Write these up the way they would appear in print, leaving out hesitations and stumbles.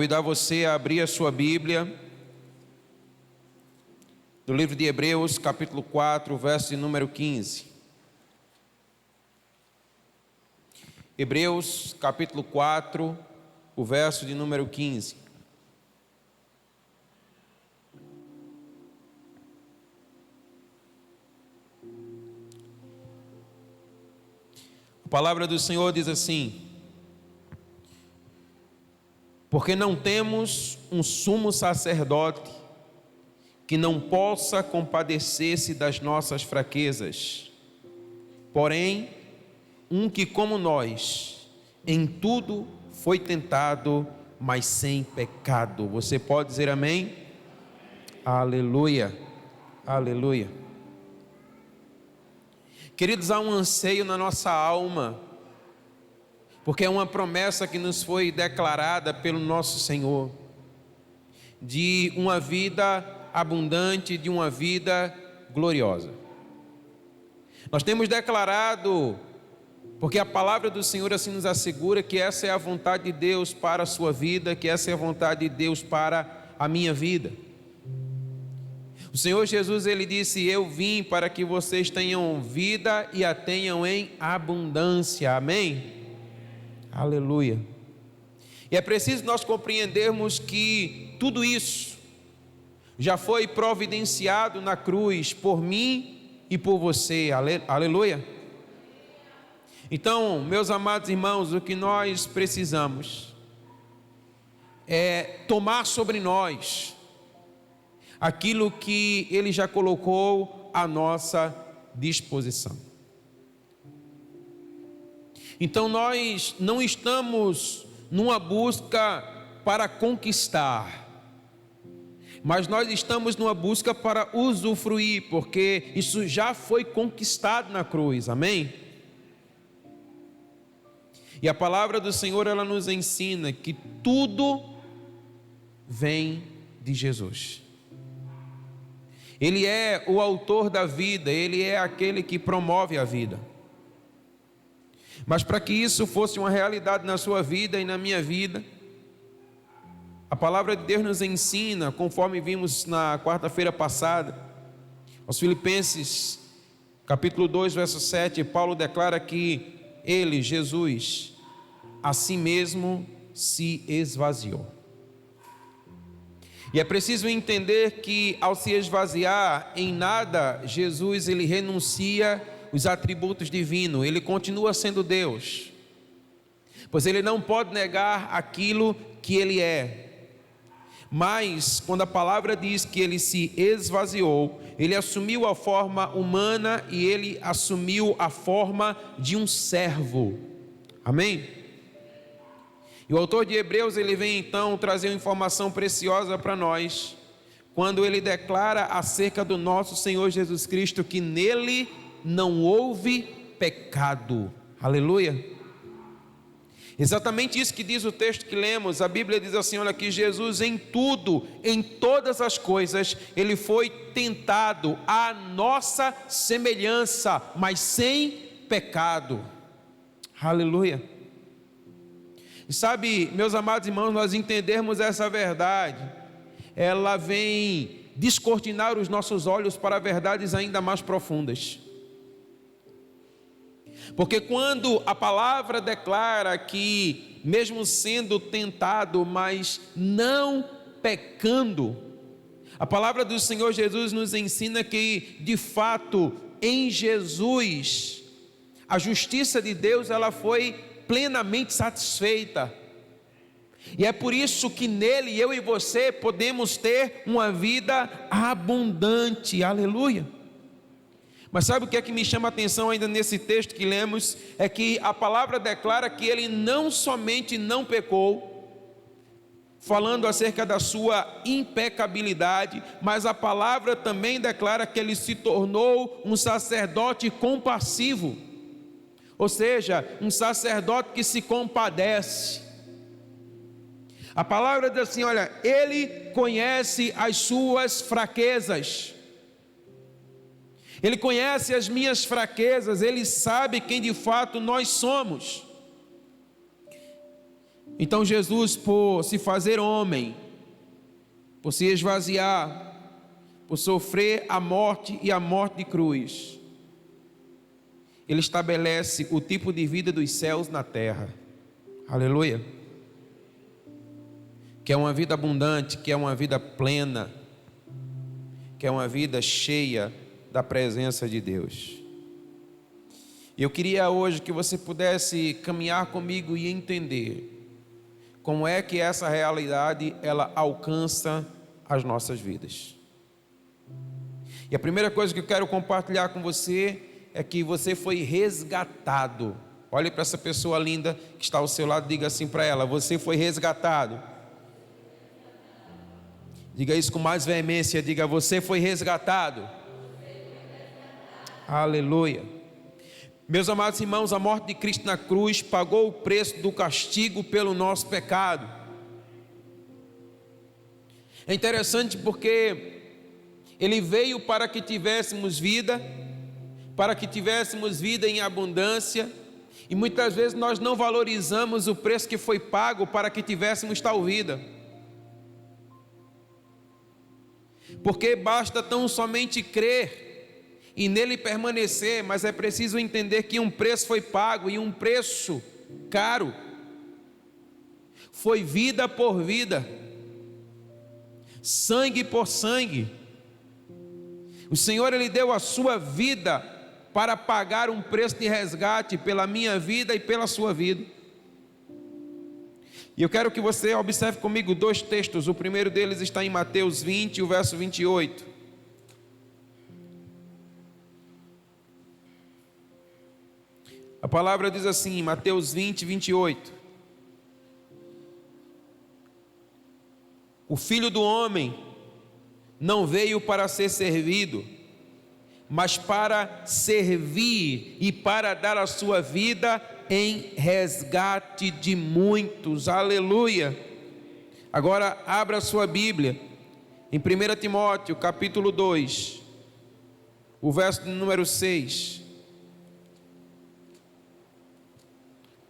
Convidar você a abrir a sua Bíblia do livro de Hebreus, capítulo 4, verso de número 15. Hebreus, capítulo 4, o verso de número 15. A palavra do Senhor diz assim: porque não temos um sumo sacerdote que não possa compadecer-se das nossas fraquezas, porém, um que, como nós, em tudo foi tentado, mas sem pecado. Você pode dizer amém? Aleluia, aleluia. Queridos, há um anseio na nossa alma, porque é uma promessa que nos foi declarada pelo nosso Senhor, de uma vida abundante, de uma vida gloriosa. Nós temos declarado, porque a palavra do Senhor assim nos assegura, que essa é a vontade de Deus para a sua vida, que essa é a vontade de Deus para a minha vida. O Senhor Jesus, Ele disse: eu vim para que vocês tenham vida e a tenham em abundância. Amém? Aleluia. E é preciso nós compreendermos que tudo isso já foi providenciado na cruz por mim e por você. Aleluia. Então, meus amados irmãos, o que nós precisamos é tomar sobre nós aquilo que Ele já colocou à nossa disposição. Então nós não estamos numa busca para conquistar, mas nós estamos numa busca para usufruir, porque isso já foi conquistado na cruz, amém? E a palavra do Senhor, ela nos ensina que tudo vem de Jesus. Ele é o autor da vida, Ele é aquele que promove a vida. Mas para que isso fosse uma realidade na sua vida e na minha vida, a palavra de Deus nos ensina, conforme vimos na quarta-feira passada, aos Filipenses, capítulo 2, verso 7, Paulo declara que Ele, Jesus, a si mesmo se esvaziou. E é preciso entender que ao se esvaziar, em nada Jesus ele renuncia os atributos divinos, ele continua sendo Deus, pois ele não pode negar aquilo que ele é. Mas quando a palavra diz que ele se esvaziou, ele assumiu a forma humana e ele assumiu a forma de um servo. Amém? E o autor de Hebreus, ele vem então trazer uma informação preciosa para nós, quando ele declara acerca do nosso Senhor Jesus Cristo, que nele não houve pecado. Aleluia. Exatamente isso que diz o texto que lemos. A Bíblia diz assim, olha, que Jesus em tudo, em todas as coisas, ele foi tentado à nossa semelhança, mas sem pecado. Aleluia. E sabe, meus amados irmãos, nós entendermos essa verdade, ela vem descortinar os nossos olhos para verdades ainda mais profundas. Porque quando a palavra declara que, mesmo sendo tentado, mas não pecando, a palavra do Senhor Jesus nos ensina que, de fato, em Jesus, a justiça de Deus, ela foi plenamente satisfeita, e é por isso que nele eu e você podemos ter uma vida abundante, aleluia. Mas sabe o que é que me chama a atenção ainda nesse texto que lemos? É que a palavra declara que ele não somente não pecou, falando acerca da sua impecabilidade, mas a palavra também declara que ele se tornou um sacerdote compassivo. Ou seja, um sacerdote que se compadece. A palavra diz assim, olha, ele conhece as suas fraquezas. Ele conhece as minhas fraquezas, ele sabe quem de fato nós somos. Então Jesus, por se fazer homem, por se esvaziar, por sofrer a morte e a morte de cruz, Ele estabelece o tipo de vida dos céus na terra. Aleluia. Que é uma vida abundante, que é uma vida plena, que é uma vida cheia da presença de Deus. E eu queria hoje que você pudesse caminhar comigo e entender como é que essa realidade ela alcança as nossas vidas. E a primeira coisa que eu quero compartilhar com você é que você foi resgatado. Olhe para essa pessoa linda que está ao seu lado, diga assim para ela: você foi resgatado. Diga isso com mais veemência, diga: você foi resgatado. Aleluia. Meus amados irmãos, a morte de Cristo na cruz pagou o preço do castigo pelo nosso pecado. É interessante porque Ele veio para que tivéssemos vida, para que tivéssemos vida em abundância, e muitas vezes nós não valorizamos o preço que foi pago para que tivéssemos tal vida. Porque basta tão somente crer e nele permanecer, mas é preciso entender que um preço foi pago, e um preço caro. Foi vida por vida, sangue por sangue. O Senhor, Ele deu a sua vida para pagar um preço de resgate pela minha vida e pela sua vida. E eu quero que você observe comigo dois textos. O primeiro deles está em Mateus 20, o verso 28. A palavra diz assim, Mateus 20, 28. O Filho do Homem não veio para ser servido, mas para servir e para dar a sua vida em resgate de muitos. Aleluia. Agora abra a sua Bíblia em 1 Timóteo capítulo 2, o verso número 6.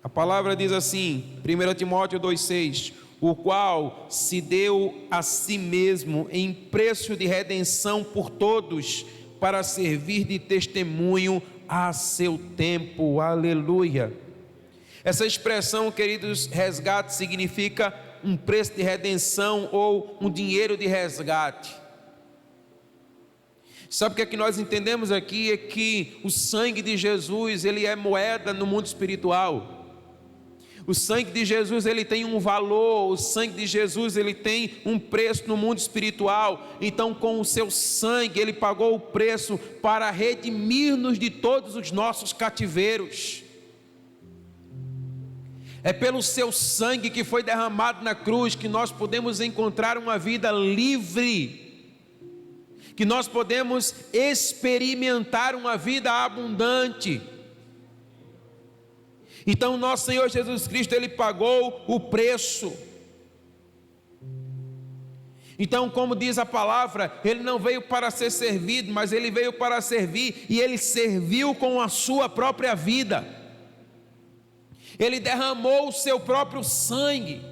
A palavra diz assim, 1 Timóteo 2,6: o qual se deu a si mesmo em preço de redenção por todos, para servir de testemunho a seu tempo. Aleluia. Essa expressão, queridos, resgate significa um preço de redenção ou um dinheiro de resgate. Sabe o que é que nós entendemos aqui? É que o sangue de Jesus, ele é moeda no mundo espiritual. O sangue de Jesus, ele tem um valor. O sangue de Jesus, ele tem um preço no mundo espiritual. Então, com o seu sangue, ele pagou o preço para redimir-nos de todos os nossos cativeiros. É pelo seu sangue que foi derramado na cruz que nós podemos encontrar uma vida livre, que nós podemos experimentar uma vida abundante. Então nosso Senhor Jesus Cristo, Ele pagou o preço. Então, como diz a palavra, Ele não veio para ser servido, mas Ele veio para servir, e Ele serviu com a sua própria vida. Ele derramou o seu próprio sangue,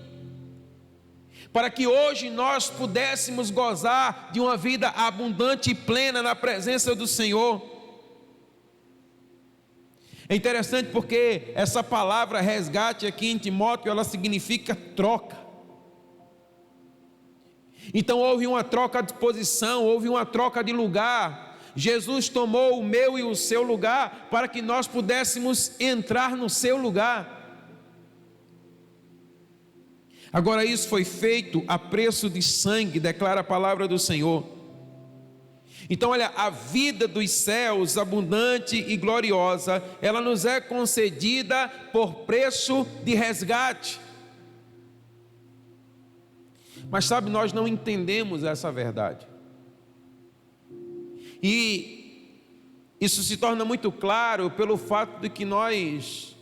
para que hoje nós pudéssemos gozar de uma vida abundante e plena na presença do Senhor. É interessante porque essa palavra resgate aqui em Timóteo, ela significa troca. Então houve uma troca de posição, houve uma troca de lugar. Jesus tomou o meu e o seu lugar para que nós pudéssemos entrar no seu lugar. Agora isso foi feito a preço de sangue, declara a palavra do Senhor. Então olha, a vida dos céus, abundante e gloriosa, ela nos é concedida por preço de resgate. Mas sabe, nós não entendemos essa verdade. E isso se torna muito claro pelo fato de que nós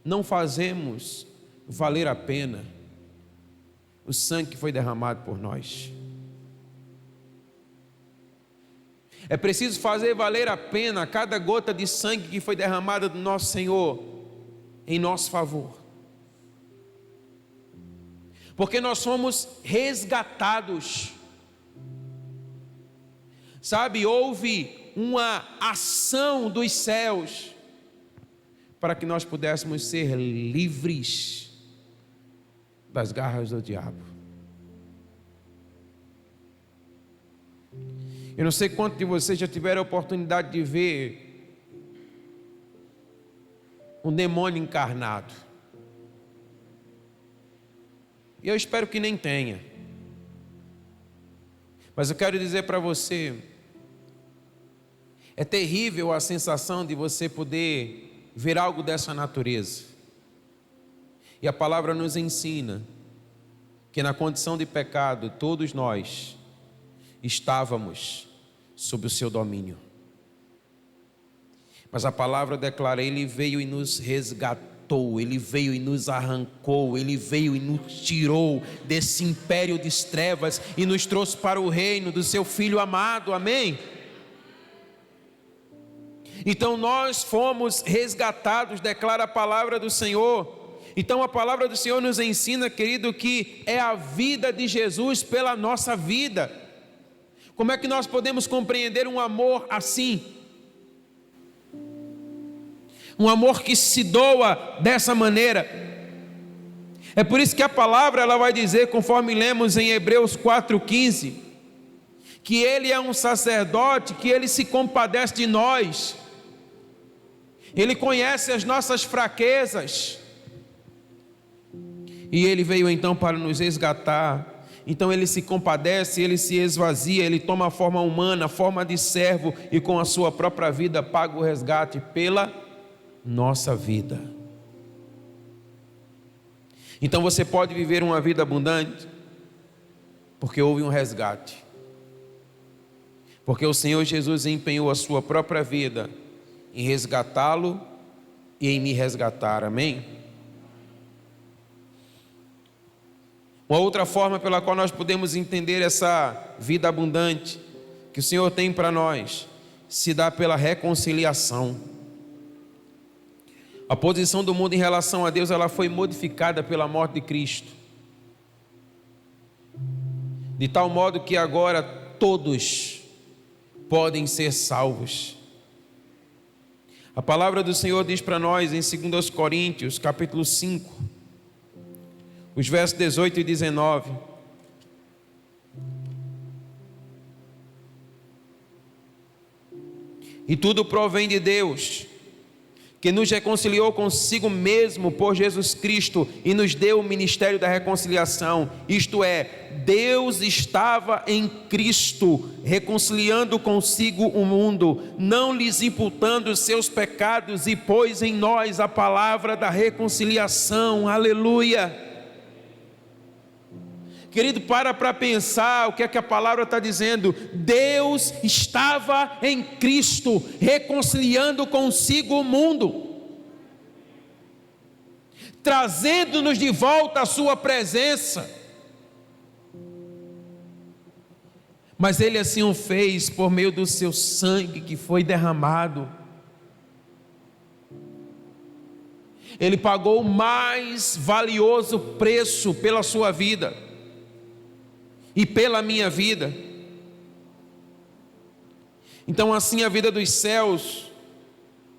não fazemos valer a pena o sangue que foi derramado por nós. É preciso fazer valer a pena cada gota de sangue que foi derramada do nosso Senhor em nosso favor. porque nós somos resgatados. Sabe, houve uma ação dos céus para que nós pudéssemos ser livres das garras do diabo. Eu não sei quantos de vocês já tiveram a oportunidade de ver um demônio encarnado. E eu espero que nem tenha. Mas eu quero dizer para você, é terrível a sensação de você poder ver algo dessa natureza. E a palavra nos ensina que na condição de pecado, todos nós estávamos sob o seu domínio. Mas a palavra declara, Ele veio e nos resgatou, Ele veio e nos arrancou, Ele veio e nos tirou desse império de trevas e nos trouxe para o reino do seu Filho amado, amém? Então nós fomos resgatados, declara a palavra do Senhor. Então a palavra do Senhor nos ensina, querido, que é a vida de Jesus pela nossa vida. Como é que nós podemos compreender um amor assim? Um amor que se doa dessa maneira. É por isso que a palavra ela vai dizer, conforme lemos em Hebreus 4,15, que Ele é um sacerdote, que Ele se compadece de nós. Ele conhece as nossas fraquezas. E Ele veio então para nos resgatar. Então Ele se compadece, Ele se esvazia, Ele toma a forma humana, a forma de servo, e com a sua própria vida paga o resgate pela nossa vida. Então você pode viver uma vida abundante, porque houve um resgate. Porque o Senhor Jesus empenhou a sua própria vida em resgatá-lo e em me resgatar, amém? Uma outra forma pela qual nós podemos entender essa vida abundante que o Senhor tem para nós, se dá pela reconciliação. A posição do mundo em relação a Deus, ela foi modificada pela morte de Cristo, de tal modo que agora todos podem ser salvos. A palavra do Senhor diz para nós em 2 Coríntios, capítulo 5, os versos 18 e 19. E tudo provém de Deus, que nos reconciliou consigo mesmo por Jesus Cristo e nos deu o ministério da reconciliação. Isto é, Deus estava em Cristo, reconciliando consigo o mundo, não lhes imputando os seus pecados, e pôs em nós a palavra da reconciliação. Aleluia! Querido, para pensar o que é que a palavra está dizendo. Deus estava em Cristo, reconciliando consigo o mundo, trazendo-nos de volta à sua presença. Mas Ele assim o fez por meio do seu sangue que foi derramado. Ele pagou o mais valioso preço pela sua vida e pela minha vida. Então assim a vida dos céus,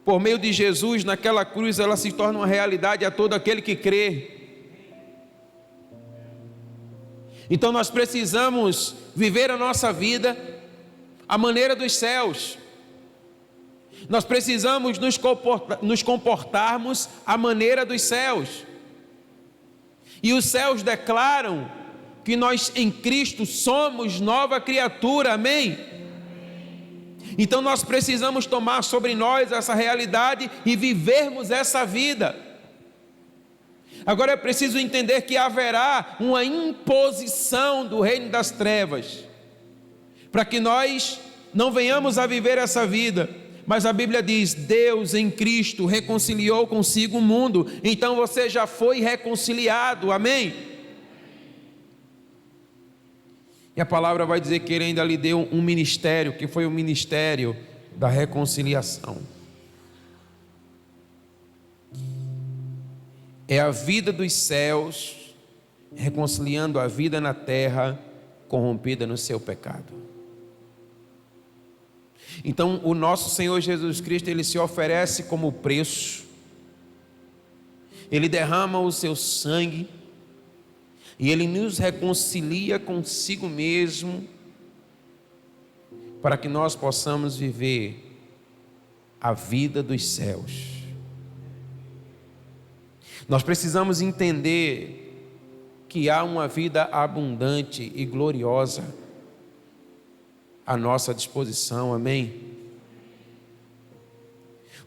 por meio de Jesus naquela cruz, ela se torna uma realidade a todo aquele que crê. Então nós precisamos viver a nossa vida à maneira dos céus. Nós precisamos nos comportarmos à maneira dos céus. E os céus declaram que nós em Cristo somos nova criatura, amém? Então nós precisamos tomar sobre nós essa realidade e vivermos essa vida. Agora é preciso entender que haverá uma imposição do reino das trevas, para que nós não venhamos a viver essa vida. Mas a Bíblia diz, Deus em Cristo reconciliou consigo o mundo. Então você já foi reconciliado, amém? E a palavra vai dizer que Ele ainda lhe deu um ministério, que foi o ministério da reconciliação. É a vida dos céus reconciliando a vida na terra corrompida no seu pecado. Então, o nosso Senhor Jesus Cristo, Ele se oferece como preço, Ele derrama o seu sangue, e Ele nos reconcilia consigo mesmo, para que nós possamos viver a vida dos céus. Nós precisamos entender que há uma vida abundante e gloriosa à nossa disposição, amém?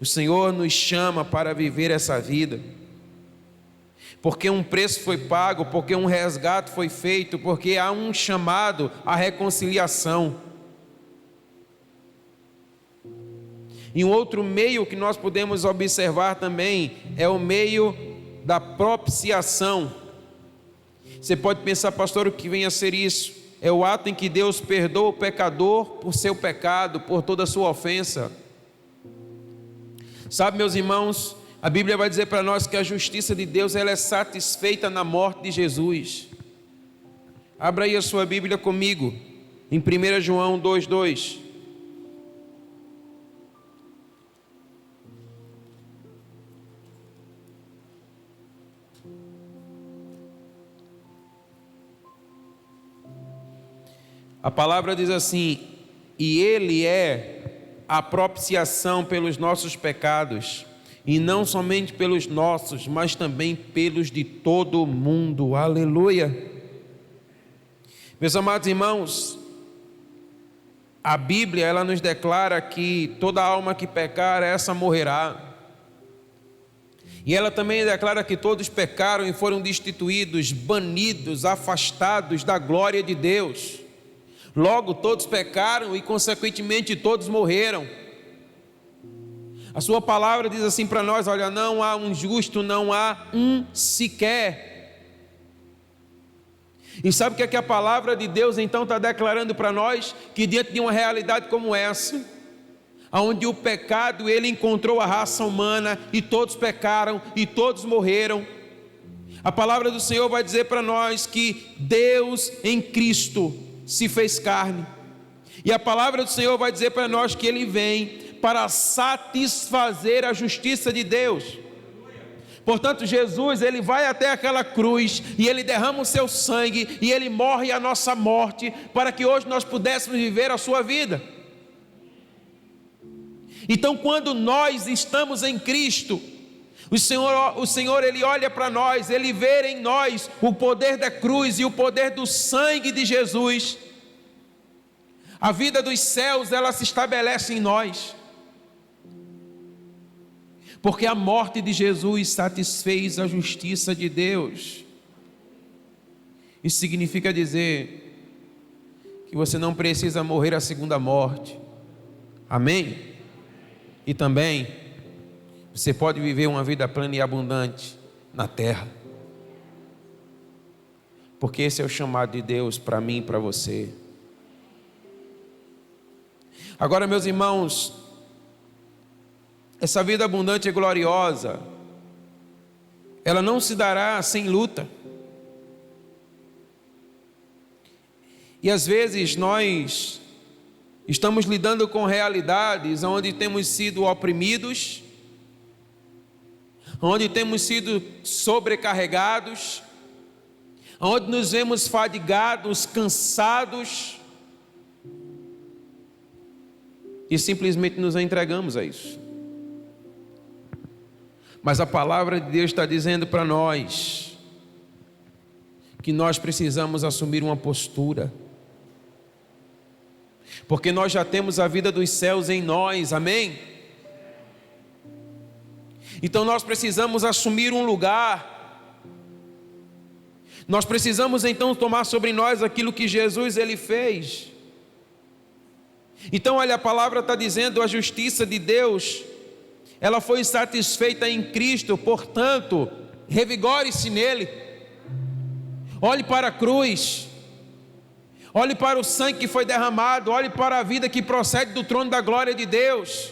O Senhor nos chama para viver essa vida, porque um preço foi pago, porque um resgate foi feito, porque há um chamado à reconciliação. E um outro meio que nós podemos observar também é o meio da propiciação. Você pode pensar, pastor, o que vem a ser isso? É o ato em que Deus perdoa o pecador por seu pecado, por toda a sua ofensa. Sabe, meus irmãos, a Bíblia vai dizer para nós que a justiça de Deus ela é satisfeita na morte de Jesus. Abra aí a sua Bíblia comigo, em 1 João 2,2. A palavra diz assim: e Ele é a propiciação pelos nossos pecados, e não somente pelos nossos, mas também pelos de todo o mundo. Aleluia! Meus amados irmãos, a Bíblia ela nos declara que toda alma que pecar, essa morrerá. E ela também declara que todos pecaram e foram destituídos, banidos, afastados da glória de Deus. Logo, todos pecaram e, consequentemente, todos morreram. A sua palavra diz assim para nós: olha, não há um justo, não há um sequer. E sabe o que a palavra de Deus então está declarando para nós? Que diante de uma realidade como essa, onde o pecado ele encontrou a raça humana e todos pecaram e todos morreram, a palavra do Senhor vai dizer para nós que Deus em Cristo se fez carne, e a palavra do Senhor vai dizer para nós que Ele vem para satisfazer a justiça de Deus. Portanto, Jesus, Ele vai até aquela cruz, e Ele derrama o seu sangue, e Ele morre a nossa morte, para que hoje nós pudéssemos viver a sua vida. Então, quando nós estamos em Cristo, o Senhor Ele olha para nós, Ele vê em nós o poder da cruz e o poder do sangue de Jesus. A vida dos céus, ela se estabelece em nós, porque a morte de Jesus satisfez a justiça de Deus. Isso significa dizer que você não precisa morrer a segunda morte, amém? E também você pode viver uma vida plena e abundante na terra, porque esse é o chamado de Deus para mim e para você. Agora, meus irmãos, essa vida abundante e gloriosa, ela não se dará sem luta. E às vezes nós estamos lidando com realidades onde temos sido oprimidos, onde temos sido sobrecarregados, onde nos vemos fadigados, cansados, e simplesmente nos entregamos a isso. Mas a palavra de Deus está dizendo para nós que nós precisamos assumir uma postura, porque nós já temos a vida dos céus em nós, amém? Então nós precisamos assumir um lugar. Nós precisamos então tomar sobre nós aquilo que Jesus ele fez. Então olha, a palavra está dizendo: a justiça de Deus, ela foi satisfeita em Cristo, portanto, revigore-se nele. Olhe para a cruz, olhe para o sangue que foi derramado, olhe para a vida que procede do trono da glória de Deus.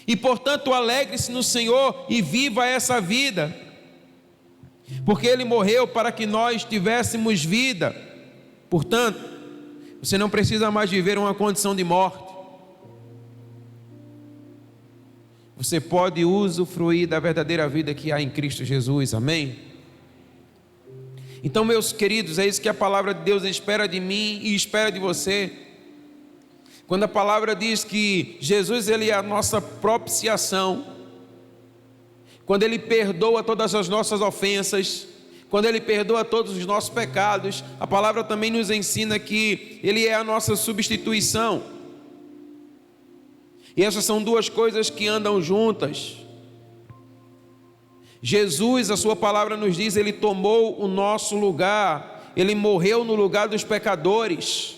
E portanto, alegre-se no Senhor e viva essa vida. porque Ele morreu para que nós tivéssemos vida. Portanto, você não precisa mais viver uma condição de morte. Você pode usufruir da verdadeira vida que há em Cristo Jesus, amém? Então, meus queridos, é isso que a palavra de Deus espera de mim e espera de você. Quando a palavra diz que Jesus, Ele é a nossa propiciação, quando Ele perdoa todas as nossas ofensas, quando Ele perdoa todos os nossos pecados, a palavra também nos ensina que Ele é a nossa substituição. E essas são duas coisas que andam juntas. Jesus, a sua palavra nos diz, Ele tomou o nosso lugar, Ele morreu no lugar dos pecadores.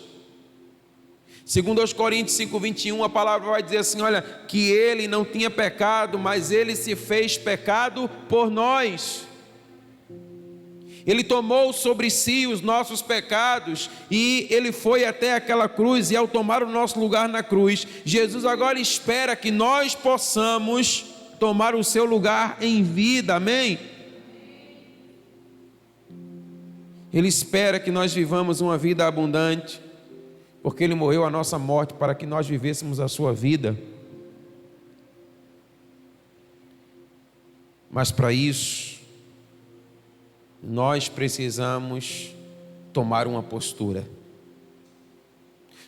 Segundo aos Coríntios 5:21, a palavra vai dizer assim, olha, que Ele não tinha pecado, mas Ele se fez pecado por nós. Ele tomou sobre si os nossos pecados e Ele foi até aquela cruz, e ao tomar o nosso lugar na cruz, Jesus agora espera que nós possamos tomar o seu lugar em vida, amém? Ele espera que nós vivamos uma vida abundante, porque Ele morreu a nossa morte para que nós vivêssemos a sua vida. Mas para isso, nós precisamos tomar uma postura.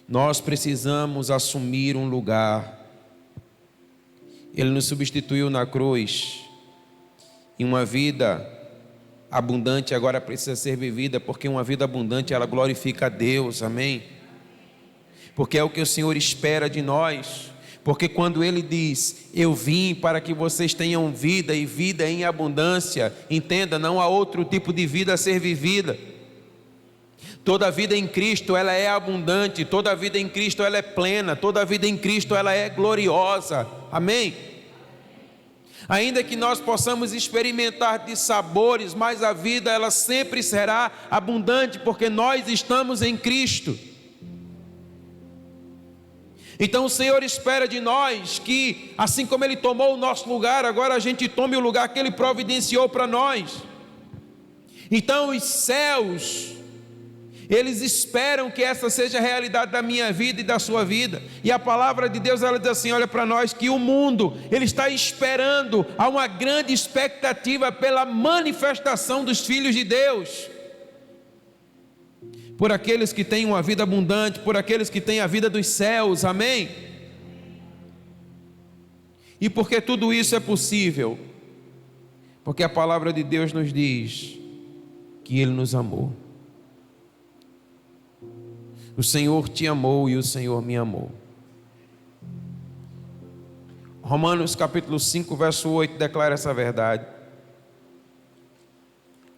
Nós precisamos assumir um lugar. Ele nos substituiu na cruz, e uma vida abundante agora precisa ser vivida, porque uma vida abundante ela glorifica a Deus, amém? Porque é o que o Senhor espera de nós. Porque quando Ele diz, eu vim para que vocês tenham vida e vida em abundância, entenda, não há outro tipo de vida a ser vivida. Toda vida em Cristo ela é abundante, toda vida em Cristo ela é plena, toda vida em Cristo ela é gloriosa, amém? Ainda que nós possamos experimentar de sabores, mas a vida ela sempre será abundante, porque nós estamos em Cristo. Então o Senhor espera de nós que, assim como Ele tomou o nosso lugar, agora a gente tome o lugar que Ele providenciou para nós. Então os céus, eles esperam que essa seja a realidade da minha vida e da sua vida. E a palavra de Deus, ela diz assim, olha para nós, que o mundo, ele está esperando, há uma grande expectativa pela manifestação dos filhos de Deus. Por aqueles que têm uma vida abundante, por aqueles que têm a vida dos céus, amém? E por que tudo isso é possível? Porque a palavra de Deus nos diz que Ele nos amou. O Senhor te amou e o Senhor me amou. Romanos capítulo 5, verso 8 declara essa verdade.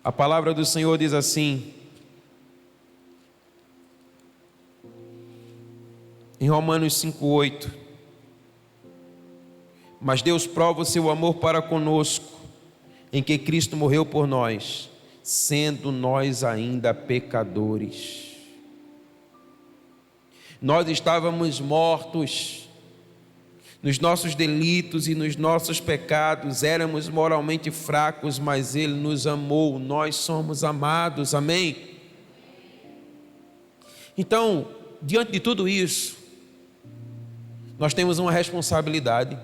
A palavra do Senhor diz assim, em Romanos 5:8, mas Deus prova o seu amor para conosco, em que Cristo morreu por nós, sendo nós ainda pecadores. Nós estávamos mortos nos nossos delitos e nos nossos pecados, éramos moralmente fracos, mas Ele nos amou, nós somos amados, amém? Então, diante de tudo isso, nós temos uma responsabilidade.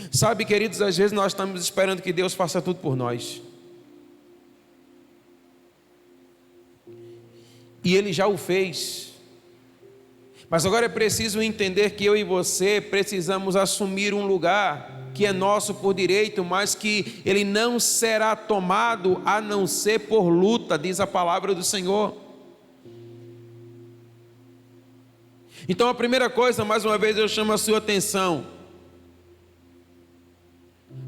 Sabe, queridos, às vezes nós estamos esperando que Deus faça tudo por nós. E Ele já o fez. Mas agora é preciso entender que eu e você precisamos assumir um lugar que é nosso por direito, mas que ele não será tomado a não ser por luta, diz a palavra do Senhor. Então a primeira coisa, mais uma vez eu chamo a sua atenção.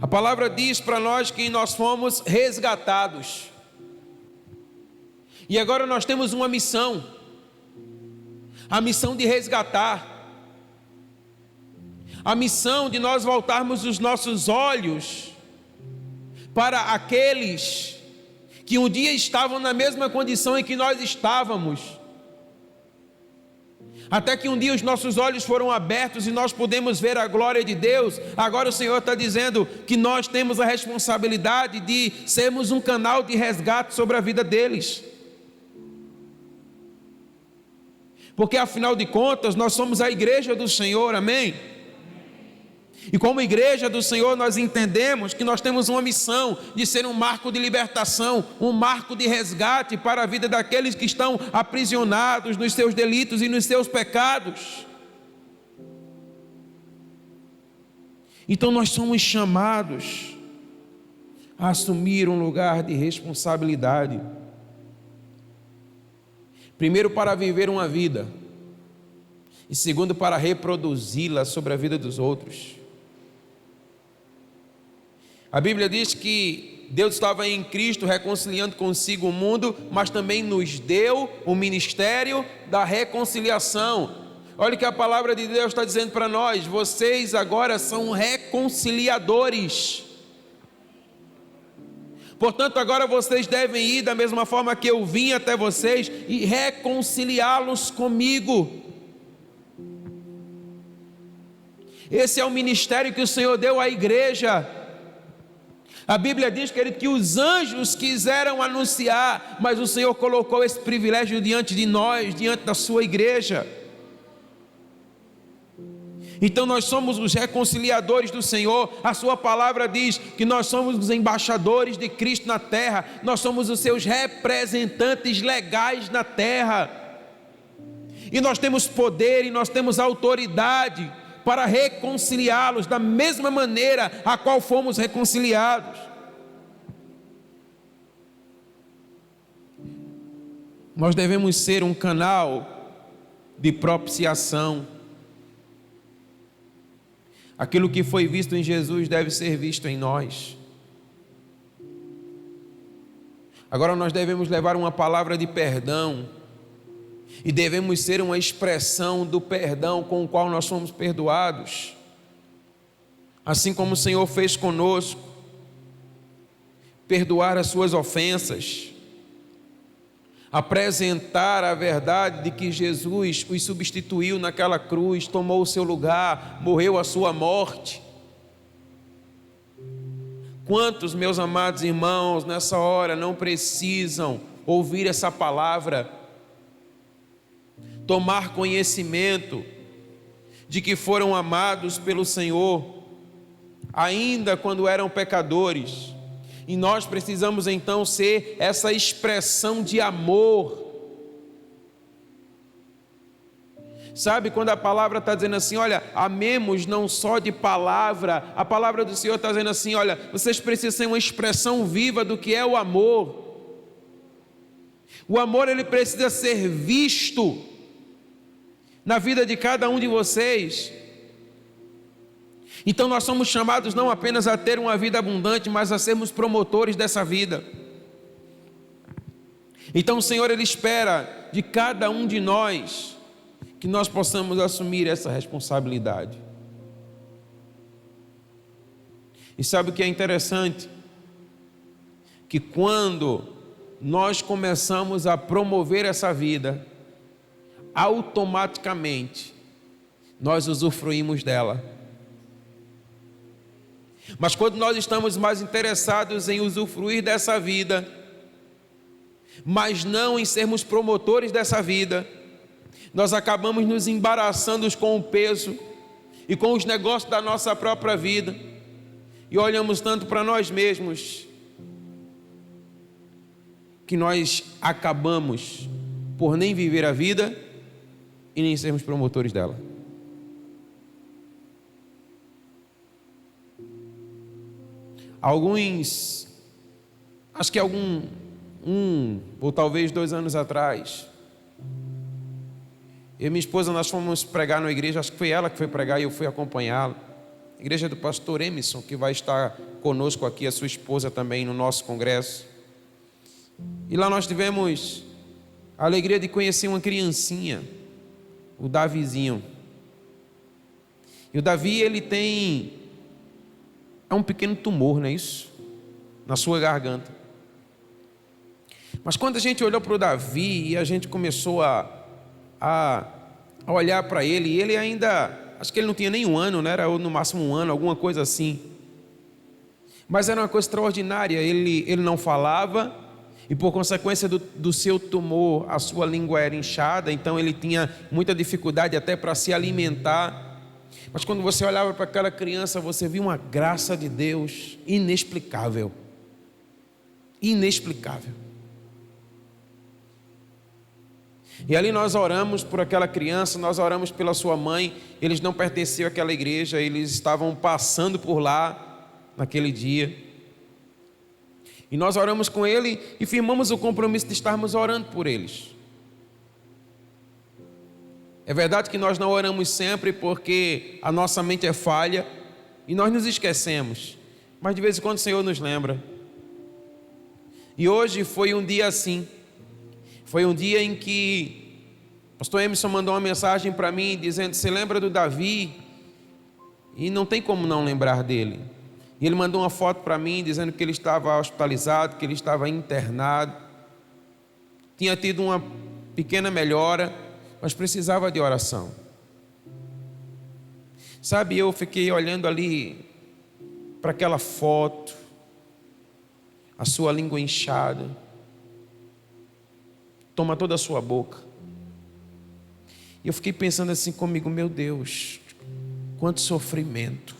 A palavra diz para nós que nós fomos resgatados. E agora nós temos uma missão. A missão de resgatar. A missão de nós voltarmos os nossos olhos para aqueles que um dia estavam na mesma condição em que nós estávamos. Até que um dia os nossos olhos foram abertos e nós podemos ver a glória de Deus. Agora o Senhor está dizendo que nós temos a responsabilidade de sermos um canal de resgate sobre a vida deles. Porque afinal de contas nós somos a igreja do Senhor, amém? E como igreja do Senhor nós entendemos que nós temos uma missão de ser um marco de libertação, um marco de resgate para a vida daqueles que estão aprisionados nos seus delitos e nos seus pecados. Então nós somos chamados a assumir um lugar de responsabilidade. Primeiro, para viver uma vida, e segundo, para reproduzi-la sobre a vida dos outros. A Bíblia diz que Deus estava em Cristo reconciliando consigo o mundo, mas também nos deu o ministério da reconciliação. Olha o que a palavra de Deus está dizendo para nós: vocês agora são reconciliadores. Portanto, agora vocês devem ir da mesma forma que eu vim até vocês e reconciliá-los comigo. Esse é o ministério que o Senhor deu à igreja. A Bíblia diz, querido, que os anjos quiseram anunciar, mas o Senhor colocou esse privilégio diante de nós, diante da sua igreja. Então nós somos os reconciliadores do Senhor. A sua palavra diz que nós somos os embaixadores de Cristo na terra, nós somos os seus representantes legais na terra, e nós temos poder e nós temos autoridade para reconciliá-los da mesma maneira a qual fomos reconciliados. Nós devemos ser um canal de propiciação. Aquilo que foi visto em Jesus deve ser visto em nós. Agora nós devemos levar uma palavra de perdão, e devemos ser uma expressão do perdão com o qual nós somos perdoados, assim como o Senhor fez conosco, perdoar as suas ofensas, apresentar a verdade de que Jesus os substituiu naquela cruz, tomou o seu lugar, morreu a sua morte. Quantos, meus amados irmãos, nessa hora não precisam ouvir essa palavra, tomar conhecimento de que foram amados pelo Senhor, ainda quando eram pecadores, e nós precisamos então ser essa expressão de amor. Sabe, quando a palavra está dizendo assim, olha, amemos não só de palavra, a palavra do Senhor está dizendo assim, olha, vocês precisam ser uma expressão viva do que é o amor. O amor, ele precisa ser visto na vida de cada um de vocês. Então nós somos chamados não apenas a ter uma vida abundante, mas a sermos promotores dessa vida. Então o Senhor, ele espera de cada um de nós que nós possamos assumir essa responsabilidade. E sabe o que é interessante? Que quando nós começamos a promover essa vida, automaticamente nós usufruímos dela. Mas quando nós estamos mais interessados em usufruir dessa vida, mas não em sermos promotores dessa vida, nós acabamos nos embaraçando com o peso e com os negócios da nossa própria vida, e olhamos tanto para nós mesmos, que nós acabamos por nem viver a vida e nem sermos promotores dela. Alguns, acho que ou talvez 2 anos atrás, eu e minha esposa, nós fomos pregar na igreja, acho que foi ela que foi pregar e eu fui acompanhá-la, igreja do pastor Emerson, que vai estar conosco aqui, a sua esposa também no nosso congresso. E lá nós tivemos a alegria de conhecer uma criancinha, o Davizinho. E o Davi, ele é um pequeno tumor, não é isso? Na sua garganta. Mas quando a gente olhou para o Davi e a gente começou a a olhar para ele, e ele ainda, acho que ele não tinha nem um ano, né? Era no máximo um ano, alguma coisa assim. Mas era uma coisa extraordinária, ele não falava, e por consequência do seu tumor, a sua língua era inchada, então ele tinha muita dificuldade até para se alimentar. Mas quando você olhava para aquela criança, você via uma graça de Deus inexplicável. Inexplicável. E ali nós oramos por aquela criança, nós oramos pela sua mãe. Eles não pertenciam àquela igreja, eles estavam passando por lá naquele dia. E nós oramos com ele e firmamos o compromisso de estarmos orando por eles. É verdade que nós não oramos sempre porque a nossa mente é falha e nós nos esquecemos, mas de vez em quando o Senhor nos lembra. E hoje foi um dia assim. Foi um dia em que o pastor Emerson mandou uma mensagem para mim dizendo: "Você lembra do Davi?" E não tem como não lembrar dele. E ele mandou uma foto para mim dizendo que ele estava hospitalizado, que ele estava internado, tinha tido uma pequena melhora, mas precisava de oração. Sabe, eu fiquei olhando ali para aquela foto, a sua língua inchada, toma toda a sua boca. E eu fiquei pensando assim comigo: meu Deus, quanto sofrimento.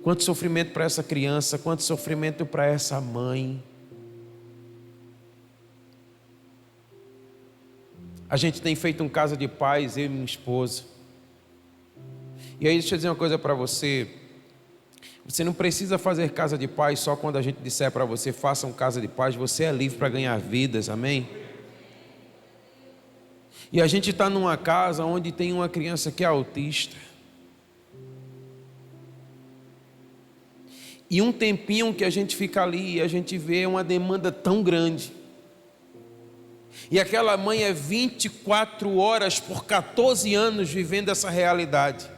Quanto sofrimento para essa criança, quanto sofrimento para essa mãe. A gente tem feito um casa de paz, eu e minha esposa. E aí deixa eu dizer uma coisa para você. Você não precisa fazer casa de paz só quando a gente disser para você: faça um casa de paz. Você é livre para ganhar vidas, amém? E a gente está numa casa onde tem uma criança que é autista. E um tempinho que a gente fica ali e a gente vê uma demanda tão grande. E aquela mãe é 24 horas por 14 anos vivendo essa realidade.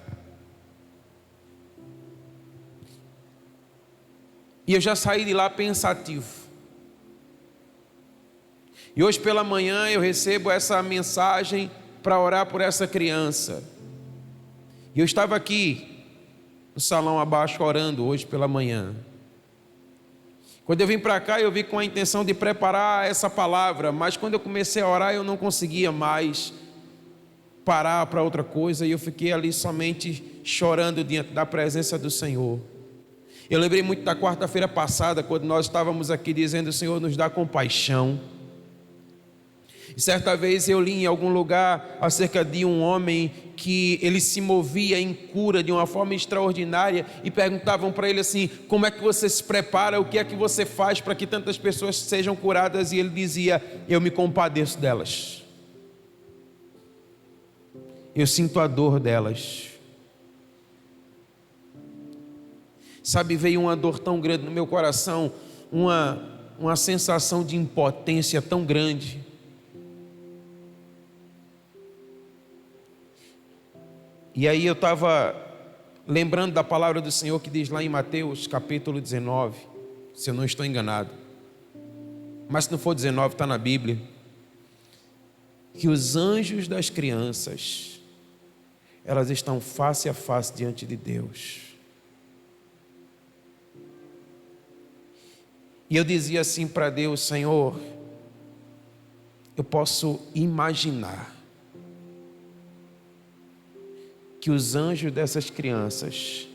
E eu já saí de lá pensativo. E hoje pela manhã eu recebo essa mensagem para orar por essa criança. E eu estava aqui no salão abaixo orando hoje pela manhã. Quando eu vim para cá, eu vim com a intenção de preparar essa palavra, mas quando eu comecei a orar, eu não conseguia mais parar para outra coisa, e eu fiquei ali somente chorando diante da presença do Senhor. Eu lembrei muito da quarta-feira passada, quando nós estávamos aqui dizendo: Senhor, nos dá compaixão. E certa vez eu li em algum lugar acerca de um homem que ele se movia em cura de uma forma extraordinária, e perguntavam para ele assim: como é que você se prepara, o que é que você faz para que tantas pessoas sejam curadas? E ele dizia: eu me compadeço delas, eu sinto a dor delas. Sabe, veio uma dor tão grande no meu coração, uma sensação de impotência tão grande. E aí eu estava lembrando da palavra do Senhor que diz lá em Mateus capítulo 19, se eu não estou enganado, mas se não for 19, está na Bíblia, que os anjos das crianças, elas estão face a face diante de Deus. E eu dizia assim para Deus: Senhor, eu posso imaginar que os anjos dessas crianças,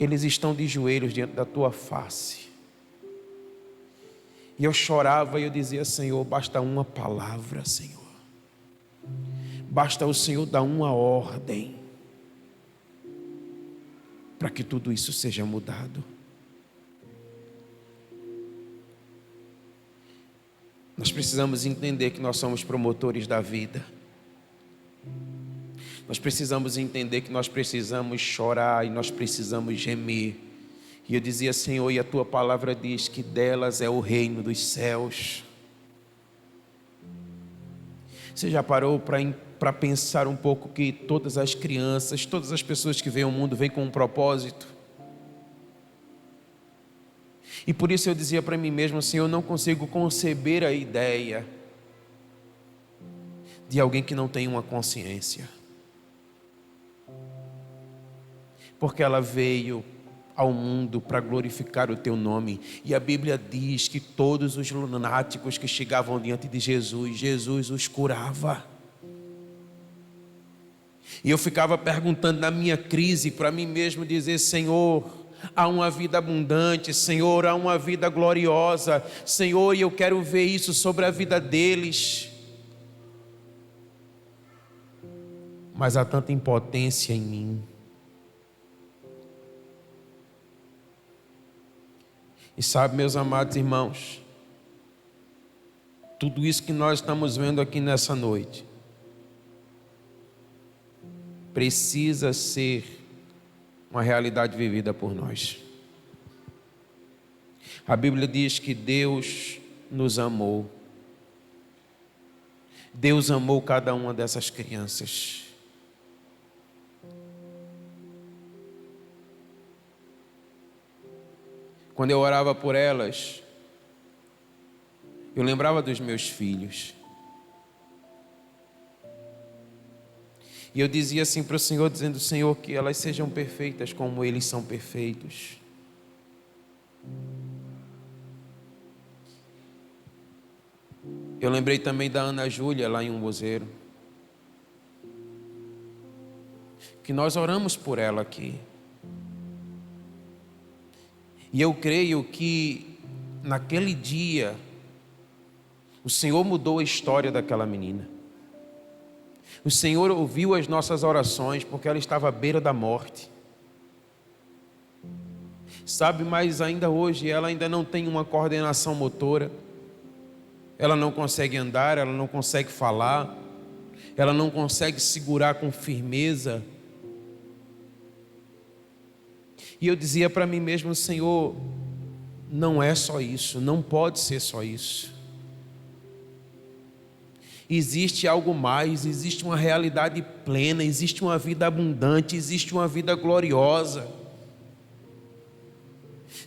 eles estão de joelhos diante da tua face. E eu chorava e eu dizia: Senhor, basta uma palavra, Senhor. Basta o Senhor dar uma ordem para que tudo isso seja mudado. Nós precisamos entender que nós somos promotores da vida. Nós precisamos entender que nós precisamos chorar e nós precisamos gemer. E eu dizia: Senhor, e a tua palavra diz que delas é o reino dos céus. Você já parou para pensar um pouco que todas as crianças, todas as pessoas que vêm ao mundo vêm com um propósito? E por isso eu dizia para mim mesmo: Senhor, eu não consigo conceber a ideia de alguém que não tem uma consciência. Porque ela veio ao mundo para glorificar o teu nome. E a Bíblia diz que todos os lunáticos que chegavam diante de Jesus, Jesus os curava. E eu ficava perguntando na minha crise para mim mesmo, dizer: Senhor, há uma vida abundante, Senhor, há uma vida gloriosa, Senhor, e eu quero ver isso sobre a vida deles. Mas há tanta impotência em mim. E sabe, meus amados irmãos, tudo isso que nós estamos vendo aqui nessa noite precisa ser uma realidade vivida por nós. A Bíblia diz que Deus nos amou. Deus amou cada uma dessas crianças. Quando eu orava por elas, eu lembrava dos meus filhos. E eu dizia assim para o Senhor, dizendo: Senhor, que elas sejam perfeitas como eles são perfeitos. Eu lembrei também da Ana Júlia, lá em Umbuzeiro, que nós oramos por ela aqui. E eu creio que naquele dia o Senhor mudou a história daquela menina. O Senhor ouviu as nossas orações, porque ela estava à beira da morte. Sabe, mas ainda hoje ela ainda não tem uma coordenação motora. Ela não consegue andar, ela não consegue falar, ela não consegue segurar com firmeza. E eu dizia para mim mesmo: Senhor, não é só isso, não pode ser só isso. Existe algo mais, existe uma realidade plena, existe uma vida abundante, existe uma vida gloriosa.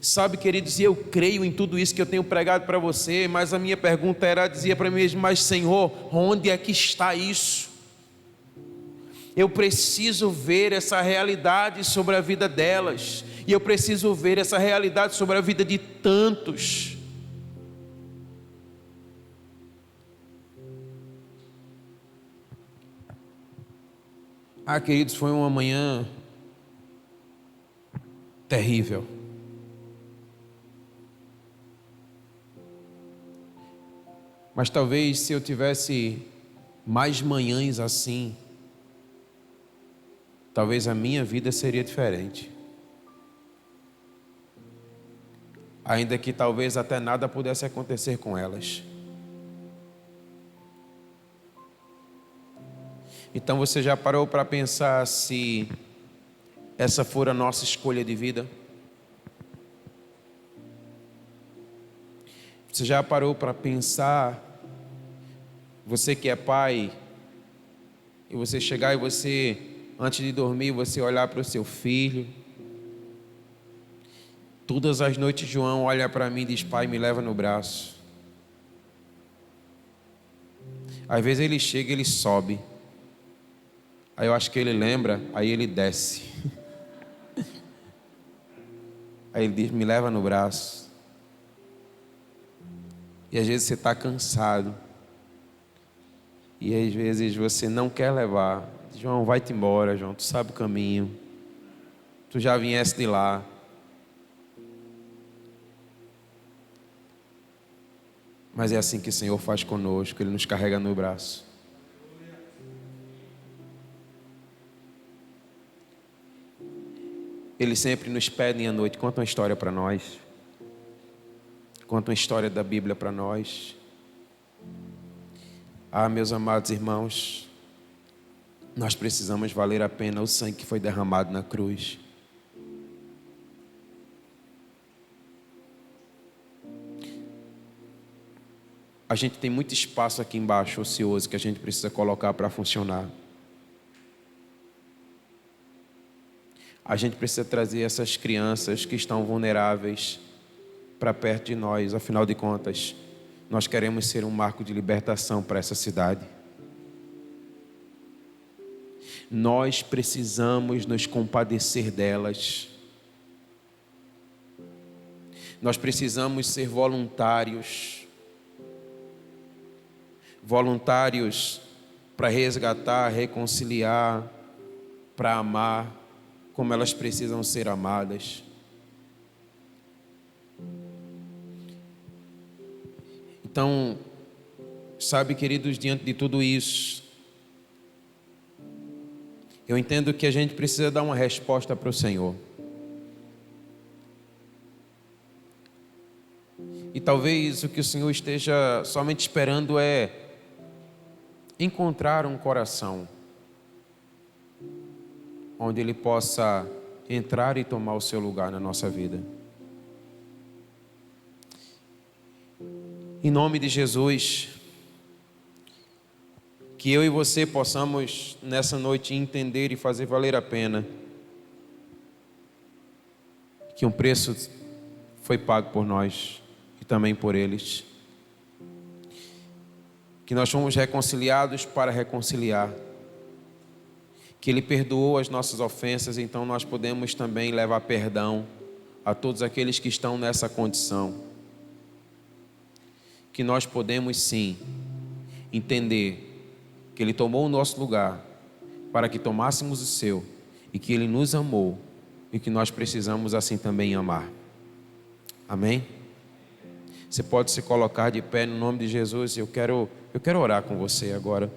Sabe, queridos, eu creio em tudo isso que eu tenho pregado para você, mas a minha pergunta era, dizia para mim mesmo: mas Senhor, onde é que está isso? Eu preciso ver essa realidade sobre a vida delas, e eu preciso ver essa realidade sobre a vida de tantos. Queridos, foi uma manhã terrível. Mas talvez se eu tivesse mais manhãs assim, talvez a minha vida seria diferente. Ainda que talvez até nada pudesse acontecer com elas. Então você já parou para pensar se essa for a nossa escolha de vida? Você já parou para pensar, você que é pai, e você chegar e você, antes de dormir, você olhar para o seu filho? Todas as noites João olha para mim e diz: pai, me leva no braço. Às vezes ele chega e ele sobe. Aí eu acho que ele lembra, aí ele desce. Aí ele diz: me leva no braço. E às vezes você está cansado. E às vezes você não quer levar. João, vai-te embora, João, tu sabe o caminho. Tu já viesse de lá. Mas é assim que o Senhor faz conosco, Ele nos carrega no braço. Ele sempre nos pede à noite: conta uma história para nós. Conta uma história da Bíblia para nós. Meus amados irmãos, nós precisamos valer a pena o sangue que foi derramado na cruz. A gente tem muito espaço aqui embaixo ocioso que a gente precisa colocar para funcionar. A gente precisa trazer essas crianças que estão vulneráveis para perto de nós. Afinal de contas, nós queremos ser um marco de libertação para essa cidade. nós precisamos nos compadecer delas. Nós precisamos ser voluntários para resgatar, reconciliar, para amar como elas precisam ser amadas. Então, sabe, queridos, diante de tudo isso, eu entendo que a gente precisa dar uma resposta para o Senhor. E talvez o que o Senhor esteja somente esperando é encontrar um coração onde Ele possa entrar e tomar o seu lugar na nossa vida. Em nome de Jesus, que eu e você possamos nessa noite entender e fazer valer a pena que um preço foi pago por nós e também por eles, que nós fomos reconciliados para reconciliar, que Ele perdoou as nossas ofensas, então nós podemos também levar perdão a todos aqueles que estão nessa condição, que nós podemos sim entender que Ele tomou o nosso lugar para que tomássemos o seu, e que Ele nos amou e que nós precisamos assim também amar. Amém? Você pode se colocar de pé no nome de Jesus. Eu quero orar com você agora.